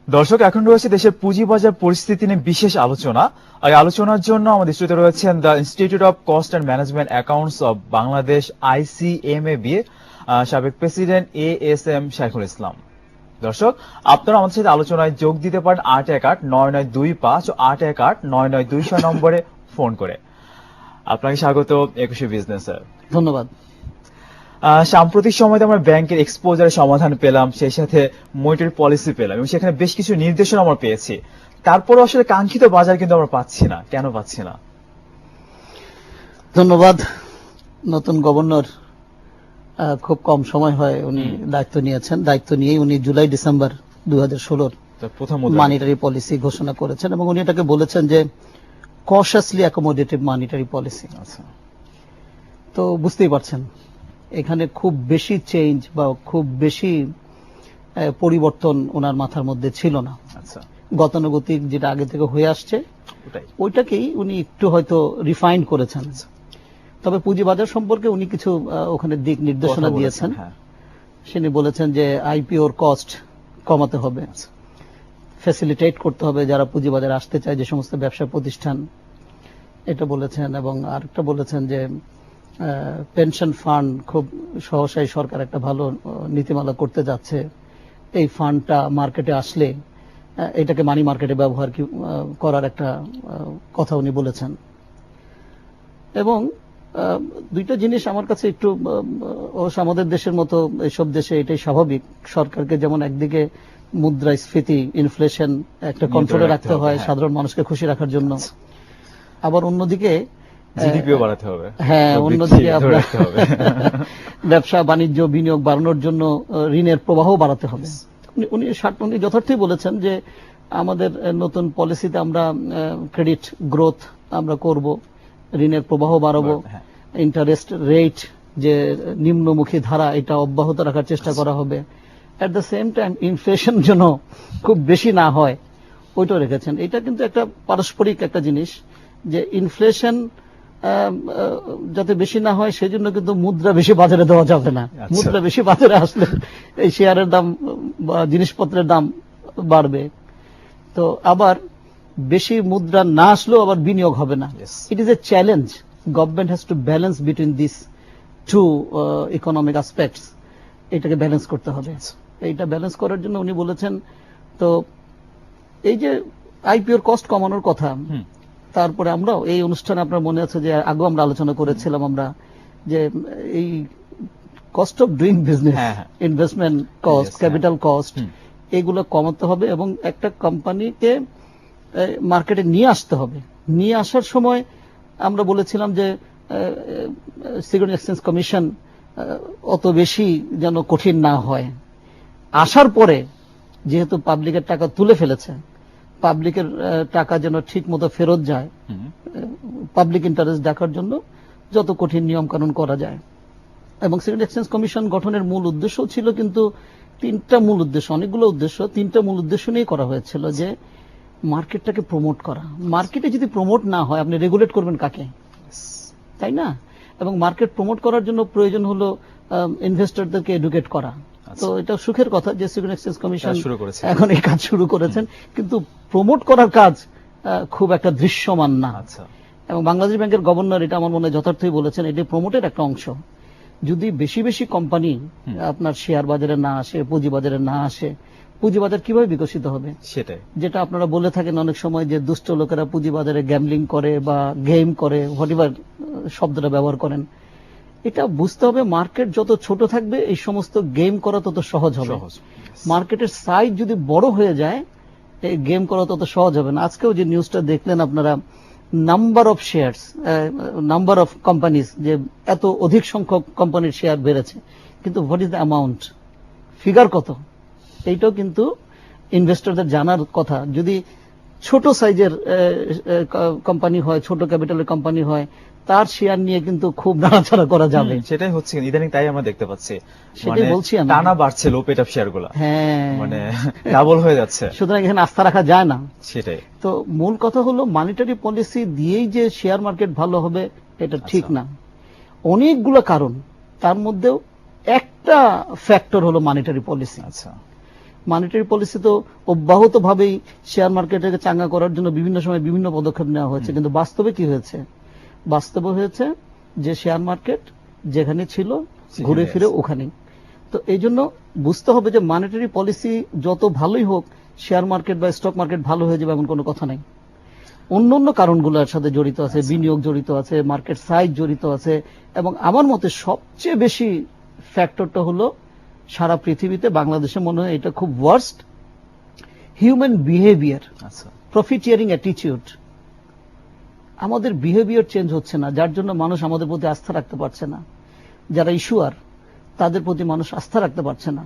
দর্শক, এখন রয়েছে দেশের পুঁজিবাজার পরিস্থিতি নিয়ে বিশেষ আলোচনা। আর এই আলোচনার জন্য আমাদের স্টুডিওতে রয়েছেন the institute of cost and management accounts of Bangladesh ICMAB সাবেক প্রেসিডেন্ট ASM শাইখুল ইসলাম। দর্শক, আপনারা আমাদের সাথে আলোচনায় যোগ দিতে পারেন 818-9925 ও 818-9926 নম্বরে ফোন করে। আপনাকে স্বাগত 21 বিজনেসে। ধন্যবাদ। সাম্প্রতিক সময়ে আমরা ব্যাংকের এক্সপোজারের সমাধান পেলাম, সেই সাথে মনিটারি পলিসি পেলাম এবং সেখানে বেশ কিছু নির্দেশনা আমরা পেয়েছি। তারপরে আসলে কাঙ্ক্ষিত বাজার কিন্তু আমরা পাচ্ছি না। কেন পাচ্ছি না? ধন্যবাদ। নতুন গভর্নর খুব কম সময় হয় উনি দায়িত্ব নিয়েছেন। দায়িত্ব নিয়েই উনি জুলাই ডিসেম্বর 2016 প্রথম মানিটারি পলিসি ঘোষণা করেছেন এবং উনি এটাকে বলেছেন যে কশাসলি অ্যাকোমোডেটিভ মানিটারি পলিসি। তো বুঝতেই পারছেন এখানে খুব বেশি চেঞ্জ বা খুব বেশি পরিবর্তন ওনার মাথার মধ্যে ছিল না। গতানুগতিক যেটা আগে থেকে হয়ে আসছে ওইটাকেই উনি একটু হয়তো রিফাইন করেছেন। তবে পুঁজিবাজার সম্পর্কে উনি কিছু ওখানে দিক নির্দেশনা দিয়েছেন। তিনি বলেছেন যে আইপিওর কস্ট কমাতে হবে, ফ্যাসিলিটেট করতে হবে যারা পুঁজিবাজারে আসতে চায়, যে সমস্ত ব্যবসা প্রতিষ্ঠান, এটা বলেছেন। এবং আরেকটা বলেছেন যে পেনশন ফান্ড খুব সহসাই সরকার একটা ভালো নীতিমালা করতে যাচ্ছে। এই ফান্ডটা মার্কেটে আসলে এটাকে মানি মার্কেটে ব্যবহার করার একটা কথা উনি বলেছেন। এবং দুইটা জিনিস আমার কাছে একটু অবশ্য আমাদের দেশের মতো এইসব দেশে এটাই স্বাভাবিক, সরকারকে যেমন একদিকে মুদ্রাস্ফীতি ইনফ্লেশন একটা কন্ট্রোলে রাখতে হয় সাধারণ মানুষকে খুশি রাখার জন্য, আবার অন্যদিকে জিডিপিও বাড়াতে হবে। হ্যাঁ, অন্যদিকে আপনার ব্যবসা বাণিজ্য বিনিয়োগ বাড়ানোর জন্য ঋণের প্রবাহ বাড়াতে হবে। উনি যথার্থই বলেছেন যে আমাদের নতুন পলিসিতে আমরা ক্রেডিট গ্রোথ আমরা করব, ঋণের প্রবাহ বাড়াবো, ইন্টারেস্ট রেট যে নিম্নমুখী ধারা এটা অব্যাহত রাখার চেষ্টা করা হবে। At the same time inflation যেন খুব বেশি না হয় ওইটাও রেখেছেন। এটা কিন্তু একটা পারস্পরিক একটা জিনিস যে ইনফ্লেশন যাতে বেশি না হয় সেজন্য কিন্তু মুদ্রা বেশি বাজারে দেওয়া যাবে না। মুদ্রা বেশি বাজারে আসলে এই শেয়ারের দাম বা জিনিসপত্রের দাম বাড়বে। তো আবার বেশি মুদ্রা না আসলেও আবার বিনিয়োগ হবে না। It is a challenge. Government has to balance between this two economic aspects. এটাকে ব্যালেন্স করতে হবে। এইটা ব্যালেন্স করার জন্য উনি বলেছেন তো এই যে আইপিওর কস্ট কমানোর কথা, তারপরে আমরাও এই অনুষ্ঠানে আপনার মনে আছে যে আগেও আমরা আলোচনা করেছিলাম আমরা যে এই cost of doing business, investment cost, capital cost, এগুলো কমাতে হবে এবং একটা কোম্পানিকে মার্কেটে নিয়ে আসতে হবে। নিয়ে আসার সময় আমরা বলেছিলাম যে সিকিউরিটি এক্সচেঞ্জ কমিশন অত বেশি যেন কঠিন না হয়। আসার পরে যেহেতু পাবলিকের টাকা তুলে ফেলেছে, পাবলিকের টাকা যেন ঠিক মতো ফেরত যায়, পাবলিক ইন্টারেস্ট দেখার জন্য যত কঠিন নিয়ম কানুন করা যায়। এবং সিকিউরিটি এক্সচেঞ্জ কমিশন গঠনের মূল উদ্দেশ্য ছিল কিন্তু তিনটা মূল উদ্দেশ্য, অনেকগুলো উদ্দেশ্য, তিনটা মূল উদ্দেশ্য নিয়ে করা হয়েছিল। যে মার্কেটটাকে প্রমোট করা, মার্কেটে যদি প্রমোট না হয় আপনি রেগুলেট করবেন কাকে, তাই না? এবং মার্কেট প্রমোট করার জন্য প্রয়োজন হলো ইনভেস্টরদেরকে এডুকেট করা। তো এটা সুখের কথা যে সিকিউরিটি এক্সচেঞ্জ কমিশন এখন এই কাজ শুরু করেছেন, কিন্তু প্রমোট করার কাজ খুব একটা দৃশ্যমান না। এবং বাংলাদেশ ব্যাংকের গভর্নর এটা আমার মনে হয় যথার্থই বলেছেন, এটি প্রমোটের একটা অংশ। যদি বেশি বেশি কোম্পানি আপনার শেয়ার বাজারে না আসে, পুঁজিবাজারে না আসে, পুঁজিবাজার কিভাবে বিকশিত হবে? সেটাই যেটা আপনারা বলে থাকেন অনেক সময় যে দুষ্ট লোকেরা পুঁজিবাজারে গ্যাম্বলিং করে বা গেম করে, হোয়াটএভার শব্দটা ব্যবহার করেন। এটা বুঝতে হবে মার্কেট যত ছোট থাকবে এই সমস্ত গেম করা তত সহজ হবে। মার্কেটের সাইজ যদি বড় হয়ে যায় এই গেম করা তত সহজ হবে না। আজকেও যে নিউজটা দেখলেন আপনারা, number of shares, number of companies, যে এত অধিক সংখ্যক কোম্পানির শেয়ার বেড়েছে, কিন্তু what is the amount, figure কত, এইটাও কিন্তু ইনভেস্টরদের জানার কথা। যদি ছোট সাইজের কোম্পানি হয়, ছোট ক্যাপিটালের কোম্পানি হয়, তার শেয়ার নিয়ে কিন্তু খুব নাড়াচাড়া করা যাবে। সেটাই হচ্ছে ইদানিং, তাই আমরা দেখতে পাচ্ছি। সেটাই বলছি আমি, টানা বাড়ছে লো পেট অফ শেয়ারগুলো, হ্যাঁ মানে ডাবল হয়ে যাচ্ছে। সুতরাং এখানে আস্থা রাখা যায় না। সেটাই তো মূল কথা হলো মনিটারি পলিসি দিয়েই যে শেয়ার মার্কেট ভালো হবে এটা ঠিক না। অনেকগুলো কারণ, তার মধ্যেও একটা ফ্যাক্টর হলো মনিটারি পলিসি। মনিটারি পলিসি তো অব্যাহতভাবেই শেয়ার মার্কেটকে চাঙ্গা করার জন্য বিভিন্ন সময় বিভিন্ন পদক্ষেপ নেওয়া হয়েছে, কিন্তু বাস্তবে কি হয়েছে? বাস্তবে হয়েছে যে শেয়ার মার্কেট যেখানে ছিল ঘুরে ফিরে ওখানেই। তো এই জন্য বুঝতে হবে যে মনিটারি পলিসি যত ভালোই হোক, শেয়ার মার্কেট বা স্টক মার্কেট ভালো হয়ে যাবে এমন কোনো কথা নাই। অন্য অন্য কারণগুলোর সাথে জড়িত আছে, বিনিয়োগ জড়িত আছে, মার্কেট সাইজ জড়িত আছে, এবং আমার মতে সবচেয়ে বেশি ফ্যাক্টরটা হলো সারা পৃথিবীতে, বাংলাদেশে মনে হয় এটা খুব ওয়ার্স্ট, হিউম্যান বিহেভিয়ার, প্রফিটিয়ারিং অ্যাটিটিউড। আমাদের বিহেভিয়ার চেঞ্জ হচ্ছে না, যার জন্য মানুষ আমাদের প্রতি আস্থা রাখতে পারছে না। যারা ইস্যুয়ার তাদের প্রতি মানুষ আস্থা রাখতে পারছে না।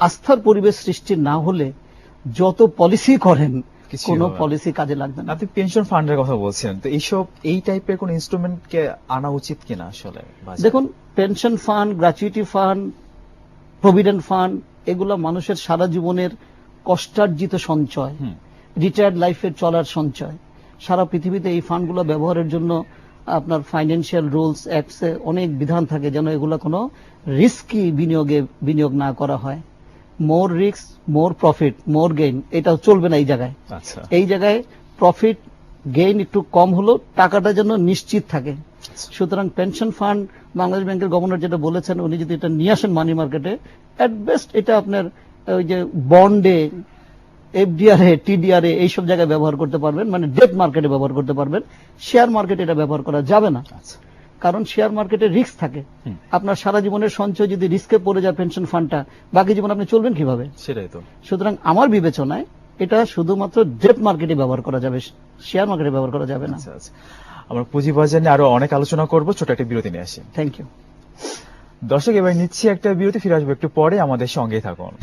আস্থার পরিবেশ সৃষ্টি না হলে যত পলিসি করেন কোনো পলিসি কাজে লাগবে না। আপনি পেনশন ফান্ডের কথা বলছেন, তো এই টাইপের কোন ইনস্ট্রুমেন্টকে আনা উচিত কিনা আসলে? দেখুন, pension fund, gratuity fund, provident fund, এগুলো মানুষের সারা জীবনের কষ্টার্জিত সঞ্চয়, রিটায়ার্ড লাইফের চলার সঞ্চয়। সারা পৃথিবীতে এই ফান্ডগুলো ব্যবহারের জন্য আপনার ফাইন্যান্সিয়াল রুলস, অ্যাক্টসে অনেক বিধান থাকে যেন এগুলো কোনো রিস্কি বিনিয়োগ না করা হয়। মোর রিস্ক, মোর প্রফিট, মোর গেইন, এটা চলবে না এই জায়গায়। এই জায়গায় প্রফিট গেইন একটু কম হলো, টাকাটা যেন নিশ্চিত থাকে। সুতরাং পেনশন ফান্ড, বাংলাদেশ ব্যাংকের গভর্নর যেটা বলেছেন, উনি যদি এটা নিয়ে আসেন মানি মার্কেটে, এট বেস্ট এটা আপনার ওই যে বন্ডে, এফডিআরএ, টিডিআরএ এইসব জায়গায় ব্যবহার করতে পারবেন, মানে ডেট মার্কেটে ব্যবহার করতে পারবেন। শেয়ার মার্কেটে এটা ব্যবহার করা যাবে না, কারণ শেয়ার মার্কেটে রিস্ক থাকে। আপনার সারা জীবনের সঞ্চয় যদি রিস্কে পড়ে যায় পেনশন ফান্ডটা, বাকি জীবন আপনি চলবেন কিভাবে? সেটাই তো। সুতরাং আমার বিবেচনায় এটা শুধুমাত্র ডেট মার্কেটে ব্যবহার করা যাবে, শেয়ার মার্কেটে ব্যবহার করা যাবে না। আমরা পুঁজিবাজার নিয়ে আরো অনেক আলোচনা করব, ছোট একটা বিরতি নিয়ে আসি। Thank you. দর্শক, এবার নিচ্ছি একটা বিরতি, ফিরে আসবো একটু পরে, আমাদের সঙ্গেই থাকুন।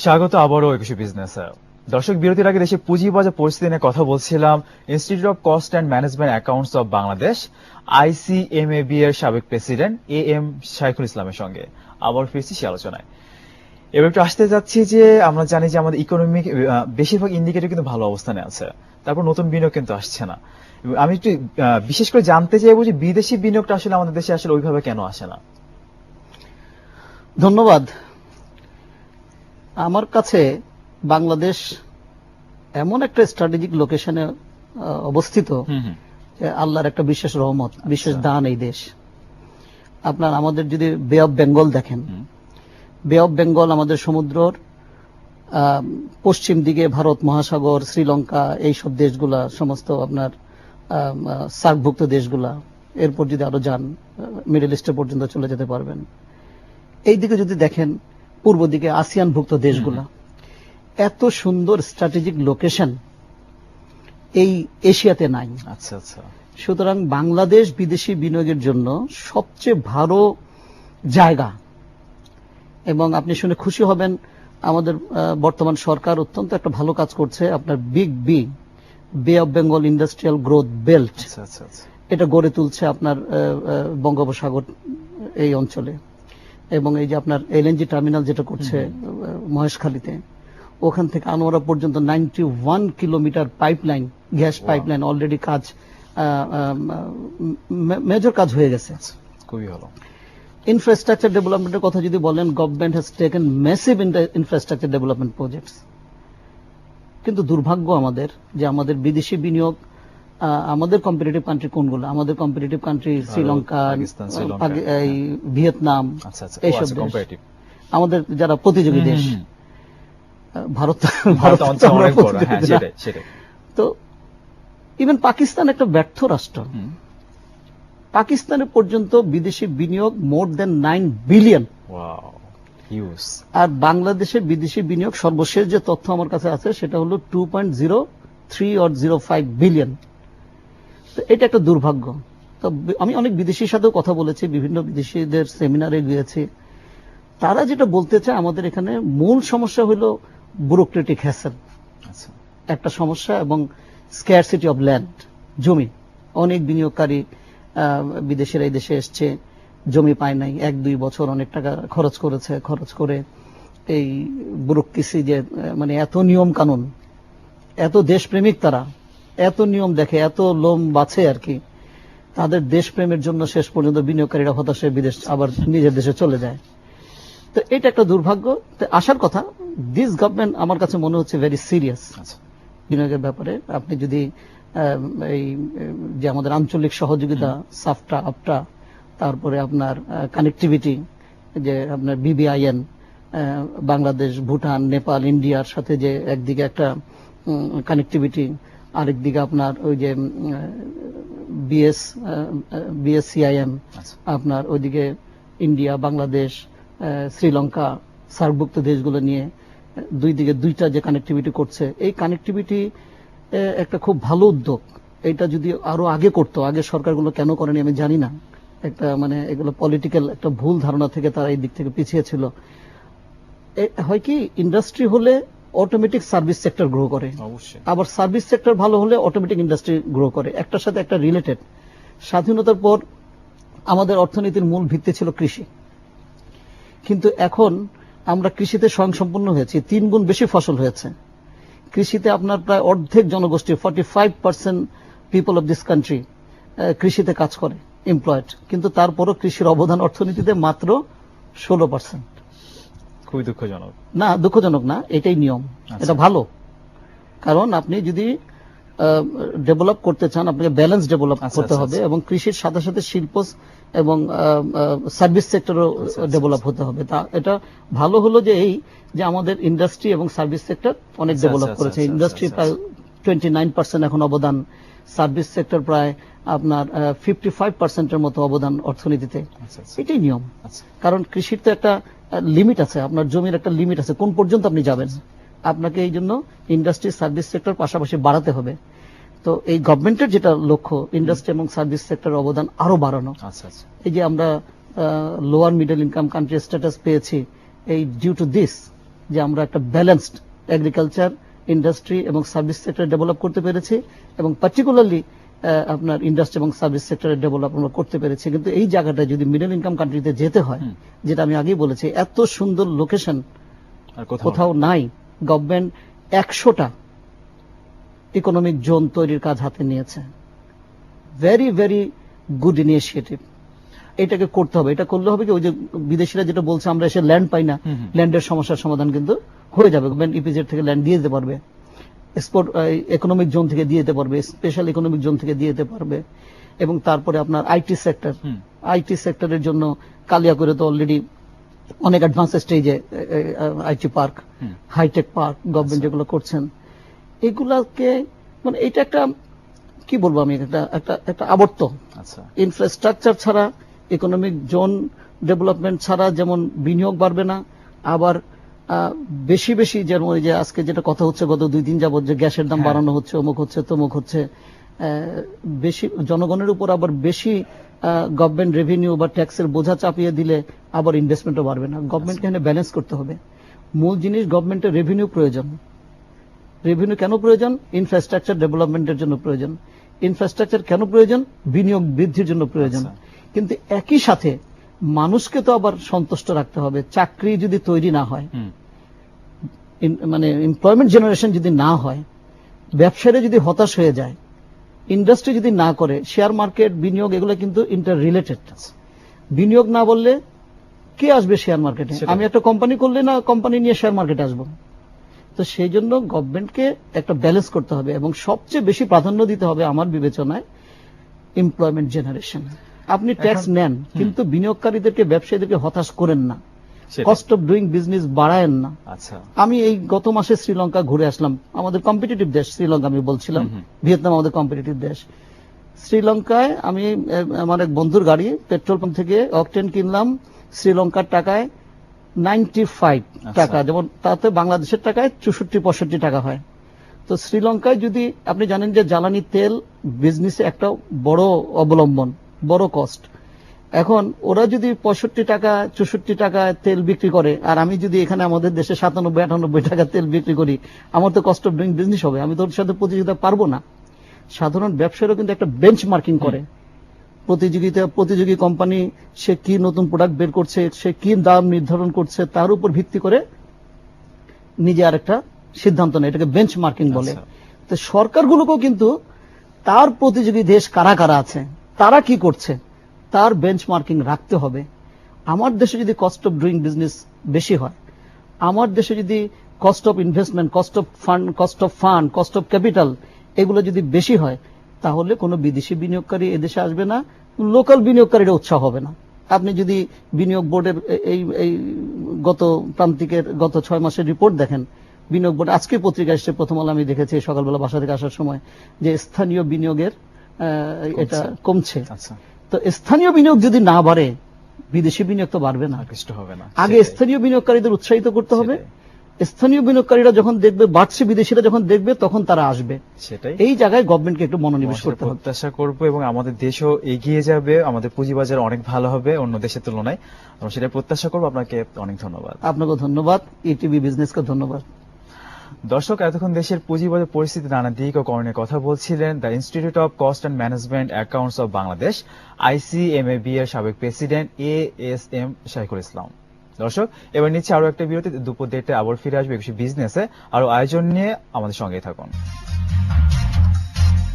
স্বাগত আবারও একুশে বিজনেসে। দর্শক, বিরতির আগে দেশে পুঁজিবাজার পরিস্থিতি নিয়ে কথা বলছিলাম institute of cost and management accounts of Bangladesh ICMAB এর সাবেক প্রেসিডেন্ট AM শাইখুল ইসলামের সঙ্গে। আবার ফিরছি সে আলোচনায়। এবার একটু আসতে যাচ্ছি যে আমরা জানি যে আমাদের ইকোনমিক বেশিরভাগ ইন্ডিকেটর কিন্তু ভালো অবস্থানে আছে, তারপর নতুন বিনিয়োগ কিন্তু আসছে না। আমি একটু বিশেষ করে জানতে চাইবো যে বিদেশি বিনিয়োগটা আসলে আমাদের দেশে আসলে ওইভাবে কেন আসে না? ধন্যবাদ। আমার কাছে বাংলাদেশ এমন একটা স্ট্র্যাটেজিক লোকেশনে অবস্থিত, আল্লাহর একটা বিশেষ রহমত, বিশেষ দান এই দেশ। আপনার আমাদের যদি বে অফ বেঙ্গল দেখেন, বে অফ বেঙ্গল আমাদের সমুদ্রর পশ্চিম দিকে ভারত মহাসাগর, শ্রীলঙ্কা, এইসব দেশগুলা সমস্ত আপনার সার্কভুক্ত দেশগুলা, এরপর যদি আরো যান মিডল ইস্টে পর্যন্ত চলে যেতে পারবেন। এই দিকে যদি দেখেন পূর্ব দিকে আসিয়ানভুক্ত দেশগুলা, এত সুন্দর স্ট্র্যাটেজিক লোকেশন এই এশিয়াতে নাই। আচ্ছা আচ্ছা। সুতরাং বাংলাদেশ বিদেশি বিনিয়োগের জন্য সবচেয়ে ভালো জায়গা, এবং আপনি শুনে খুশি হবেন আমাদের বর্তমান সরকার অত্যন্ত একটা ভালো কাজ করছে। আপনার বিগ বে of Bengal industrial growth belt, এটা গড়ে তুলছে আপনার বঙ্গোপসাগর এই অঞ্চলে। এবং এই যে আপনার LNG টার্মিনাল যেটা করছে মহেশখালীতে, ওখান থেকে আনোয়ারা পর্যন্ত 91 kilometre pipeline, gas pipeline already কাজ, মেজর কাজ হয়ে গেছে। খুবই ভালো। ইনফ্রাস্ট্রাকচার ডেভেলপমেন্টের কথা যদি বলেন, government has taken massive infrastructure development projects. কিন্তু দুর্ভাগ্য আমাদের যে আমাদের বিদেশি বিনিয়োগ, আমাদের কম্পিটিটিভ কান্ট্রি কোনগুলো? আমাদের কম্পিটিটিভ কান্ট্রি শ্রীলঙ্কা, ভিয়েতনাম, এইসব দেশ আমাদের যারা প্রতিযোগী দেশ। ভারত তো ইভেন পাকিস্তান একটা ব্যর্থ রাষ্ট্র। পাকিস্তানে পর্যন্ত বিদেশি বিনিয়োগ মোর দেন 9 বিলিয়ন। আর বাংলাদেশের বিদেশি বিনিয়োগ সর্বশেষ যে তথ্য আমার কাছে আছে সেটা হলো 2.03 or 05 বিলিয়ন। এটা একটা দুর্ভাগ্য। তো আমি অনেক বিদেশির সাথেও কথা বলেছি, বিভিন্ন বিদেশিদের সেমিনারে গিয়েছি। তারা যেটা বলতে চায়, আমাদের এখানে মূল সমস্যা হলো ব্যুরোক্রেটিক হ্যাসেল একটা সমস্যা, এবং স্ক্যারসিটি অফ ল্যান্ড, জমি। অনেক বিনিয়োগকারী বিদেশের এই দেশে এসছে, জমি পায় নাই, 1-2 বছর অনেক টাকা খরচ করে এই ব্যুরোক্রেসি যে মানে এত নিয়ম কানুন, এত দেশপ্রেমিক, তারা এত নিয়ম দেখে, এত লোম বাছে আর কি, তাদের দেশপ্রেমের জন্য শেষ পর্যন্ত বিনিয়োগকারীরা হতাশ হয়ে বিদেশ আবার নিজের দেশে চলে যায়। তো এটা একটা দুর্ভাগ্য। তো আসার কথা, দিস গভর্নমেন্ট আমার কাছে মনে হচ্ছে ভেরি সিরিয়াস বিনিয়োগের ব্যাপারে। আপনি যদি এই যে আমাদের আঞ্চলিক সহযোগিতা, সাফটা, আপটা, তারপরে আপনার কানেক্টিভিটি, যে আপনার BBIN, বাংলাদেশ, ভুটান, নেপাল, ইন্ডিয়ার সাথে যে একদিকে একটা কানেক্টিভিটি, আরেকদিকে আপনার ওই যে BSCIM, আপনার ওইদিকে ইন্ডিয়া, বাংলাদেশ, শ্রীলঙ্কা, সার্কভুক্ত দেশগুলো নিয়ে দুই দিকে দুইটা যে কানেক্টিভিটি করছে, এই কানেক্টিভিটি একটা খুব ভালো উদ্যোগ। এটা যদি আরো আগে করতো, আগে সরকারগুলো কেন করেনি আমি জানি না। একটা মানে এগুলো পলিটিক্যাল একটা ভুল ধারণা থেকে তারা এই দিক থেকে পিছিয়ে ছিল। হয় কি, ইন্ডাস্ট্রি হলে অটোমেটিক সার্ভিস সেক্টর গ্রো করে, আবার সার্ভিস সেক্টর ভালো হলে অটোমেটিক ইন্ডাস্ট্রি গ্রো করে, একটার সাথে একটা রিলেটেড। স্বাধীনতার পর আমাদের অর্থনীতির মূল ভিত্তি ছিল কৃষি, কিন্তু এখন আমরা কৃষিতে স্বয়ংসম্পূর্ণ হয়েছি, 3 গুণ বেশি ফসল হয়েছে। কৃষিতে আপনার প্রায় অর্ধেক জনগোষ্ঠী, 45% পিপল অফ দিস কান্ট্রি কৃষিতে কাজ করে, এমপ্লয়েড, কিন্তু তারপরও কৃষির অবদান অর্থনীতিতে মাত্র 16%। খুবই দুঃখজনক। না, দুঃখজনক না, এটাই নিয়ম। এটা ভালো, কারণ আপনি যদি ডেভেলপ করতে চান, আপনাকে ব্যালেন্স ডেভেলপ করতে হবে, এবং কৃষির সাথে সাথে শিল্প এবং সার্ভিস সেক্টরও ডেভেলপ হতে হবে। তা এটা ভালো হলো যে এই যে আমাদের ইন্ডাস্ট্রি এবং সার্ভিস সেক্টর অনেক ডেভেলপ করেছে। ইন্ডাস্ট্রি প্রায় 29% এখন অবদান, সার্ভিস সেক্টর প্রায় আপনার 55%-এর মতো অবদান অর্থনীতিতে। এটাই নিয়ম, কারণ কৃষির তো একটা লিমিট আছে, আপনার জমির একটা লিমিট আছে, কোন পর্যন্ত আপনি যাবেন। আপনাকে এই জন্য ইন্ডাস্ট্রি, সার্ভিস সেক্টর পাশাপাশি বাড়াতে হবে। তো এই গভর্নমেন্টের যেটা লক্ষ্য, ইন্ডাস্ট্রি এবং সার্ভিস সেক্টরের অবদান আরো বাড়ানো। এই যে আমরা lower middle income country status পেয়েছি, এই ডিউ টু দিস, যে আমরা একটা ব্যালেন্সড এগ্রিকালচার, ইন্ডাস্ট্রি এবং সার্ভিস সেক্টর ডেভেলপ করতে পেরেছি, এবং পার্টিকুলারলি আপনার ইন্ডাস্ট্রি এবং সার্ভিস সেক্টরের ডেভেলপ আমরা করতে পেরেছি। কিন্তু এই জায়গাটা যদি মিডল ইনকাম কান্ট্রিতে যেতে হয়, যেটা আমি আগেই বলেছি, এত সুন্দর লোকেশন কোথাও নাই। গভর্নমেন্ট 100টা ইকোনমিক জোন তৈরির কাজ হাতে নিয়েছে। Very very good initiative. এটাকে করতে হবে। এটা করলে হবে কি, ওই যে বিদেশিরা যেটা বলছে আমরা এসে ল্যান্ড পাই না, ল্যান্ডের সমস্যার সমাধান কিন্তু হয়ে যাবে। গভর্নমেন্ট ইপিজেড থেকে ল্যান্ড দিয়ে দিতে পারবে, এক্সপোর্ট ইকোনমিক জোন থেকে দিয়ে দিতে পারবে, স্পেশাল ইকোনমিক জোন থেকে দিয়ে দিতে পারবে। এবং তারপরে আপনার আইটি সেক্টরের জন্য কালিয়াকৈরে তো অলরেডি অনেক অ্যাডভান্স স্টেজে IT park, hitech park government যেগুলো করছেন, এগুলাকে মানে এটা একটা কি বলবো আমি, একটা আবর্ত। ইনফ্রাস্ট্রাকচার ছাড়া, ইকোনমিক জোন ডেভেলপমেন্ট ছাড়া যেমন বিনিয়োগ বাড়বে না, আবার বেশি বেশি যেমন যে আজকে যেটা কথা হচ্ছে গত 2 দিন যাবত, যে গ্যাসের দাম বাড়ানো হচ্ছে, অমুক হচ্ছে, তমুক হচ্ছে, বেশি জনগণের উপর আবার বেশি গভর্নমেন্ট রেভিনিউ বা ট্যাক্সের বোঝা চাপিয়ে দিলে আবার ইনভেস্টমেন্টও বাড়বে না। গভর্নমেন্টকে এখানে ব্যালেন্স করতে হবে। মূল জিনিস গভর্নমেন্টের রেভিনিউ প্রয়োজন। রেভিনিউ কেন প্রয়োজন? ইনফ্রাস্ট্রাকচার ডেভেলপমেন্টের জন্য প্রয়োজন। ইনফ্রাস্ট্রাকচার কেন প্রয়োজন? বিনিয়োগ বৃদ্ধির জন্য প্রয়োজন। কিন্তু একই সাথে মানুষকে তো আবার সন্তুষ্ট রাখতে হবে। চাকরি যদি তৈরি না হয়, মানে এমপ্লয়মেন্ট জেনারেশন যদি না হয়, ব্যবসায়ীরা যদি হতাশ হয়ে যায়, ইন্ডাস্ট্রি যদি না করে, শেয়ার মার্কেট, বিনিয়োগ এগুলো কিন্তু ইন্টার রিলেটেড। বিনিয়োগ না বললে কে আসবে শেয়ার মার্কেটে? আমি একটা কোম্পানি করলে না কোম্পানি নিয়ে শেয়ার মার্কেটে আসবো। তো সেই জন্য গভর্নমেন্টকে একটা ব্যালেন্স করতে হবে, এবং সবচেয়ে বেশি প্রাধান্য দিতে হবে আমার বিবেচনায় এমপ্লয়মেন্ট জেনারেশন। আপনি ট্যাক্স নেন, কিন্তু বিনিয়োগকারীদেরকে, ব্যবসায়ীদেরকে হতাশ করেন না, কস্ট অফ ডুইং বিজনেস বাড়ায়েন না। আমি এই গত মাসে শ্রীলঙ্কা ঘুরে আসলাম। আমাদের কম্পিটিটিভ দেশ শ্রীলঙ্কা, আমি বলছিলাম ভিয়েতনাম আমাদের কম্পিটিটিভ দেশ। শ্রীলঙ্কায় আমি আমার এক বন্ধুর গাড়ি পেট্রোল পাম্প থেকে অকটেন কিনলাম শ্রীলঙ্কার টাকায় 95 টাকা, যেমন তাতে বাংলাদেশের টাকায় 64-65 টাকা হয়। তো শ্রীলঙ্কায় যদি আপনি জানেন যে জ্বালানি তেল বিজনেসে একটা বড় অবলম্বন, বড় কস্ট। এখন ওরা যদি 65 টাকা 64 টাকা তেল বিক্রি করে, আর আমি যদি এখানে আমাদের দেশে 97-98 টাকা তেল বিক্রি করি, আমার তো কস্ট অফ ডুইং বিজনেস হবে, আমি তো ওর সাথে প্রতিযোগিতা পারবো না। সাধারণ ব্যবসায়ীরা কিন্তু একটা বেঞ্চ মার্কিং করে, প্রতিযোগী কোম্পানি সে কি নতুন প্রোডাক্ট বের করছে, সে কি দাম নির্ধারণ করছে, তার উপর ভিত্তি করে নিজে আরেকটা সিদ্ধান্ত নেয়, এটাকে বেঞ্চমার্কিং বলে। আচ্ছা। তো সরকারগুলোকেও কিন্তু তার প্রতিযোগী দেশ কারা কারা আছে, তারা কি করছে, তার বেঞ্চমার্কিং রাখতে হবে। আমার দেশে যদি কস্ট অফ ডুইং বিজনেস বেশি হয়, আমার দেশে যদি cost of investment, cost of fund, cost of capital এগুলো যদি বেশি হয়, তাহলে কোনো বিদেশি বিনিয়োগকারী এদেশে আসবে না, লোকাল বিনিয়োগকারীরা উৎসাহ হবে না। আপনি যদি বিনিয়োগ বোর্ডের এই গত প্রান্তিকের গত 6 মাসের রিপোর্ট দেখেন, বিনিয়োগ বোর্ড আজকে পত্রিকা এসছে, প্রথম আলো আমি দেখেছি সকালবেলা বাসা থেকে আসার সময়, যে স্থানীয় বিনিয়োগের এটা কমছে। আচ্ছা, তো স্থানীয় বিনিয়োগ যদি না বাড়ে, বিদেশি বিনিয়োগ তো বাড়বে না। আকৃষ্ট হবে না। আগে সেটাই। স্থানীয় বিনিয়োগকারীদের উৎসাহিত করতে হবে। সেটাই। স্থানীয় বিনিয়োগকারীরা যখন দেখবে বাড়ছে, বিদেশিরা যখন দেখবে, তখন তারা আসবে। সেটাই এই জায়গায় গভর্নমেন্টকে একটু মনোনিবেশ আমরা করতে হবে। প্রত্যাশা করব এবং আমাদের দেশও এগিয়ে যাবে, আমাদের পুঁজিবাজার অনেক ভালো হবে অন্য দেশের তুলনায়। আমরা সেটা প্রত্যাশা করব। আপনাকে অনেক ধন্যবাদ। আপনাকে ধন্যবাদ, ইটিভি বিজনেসকে ধন্যবাদ। দর্শক, এতক্ষণ দেশের পুঁজিবাজার পরিস্থিতি নানা দিক ও করণীয় কথা বলছিলেন the institute of cost and management accounts of Bangladesh ICMAB এর সাবেক প্রেসিডেন্ট ASM শাইখুল ইসলাম। দর্শক, এবার নিচ্ছে আরো একটা বিরতি। দুপুর 1:30টায় আবার ফিরে আসবে বিজনেসে আরো আয়োজন নিয়ে। আমাদের সঙ্গেই থাকুন।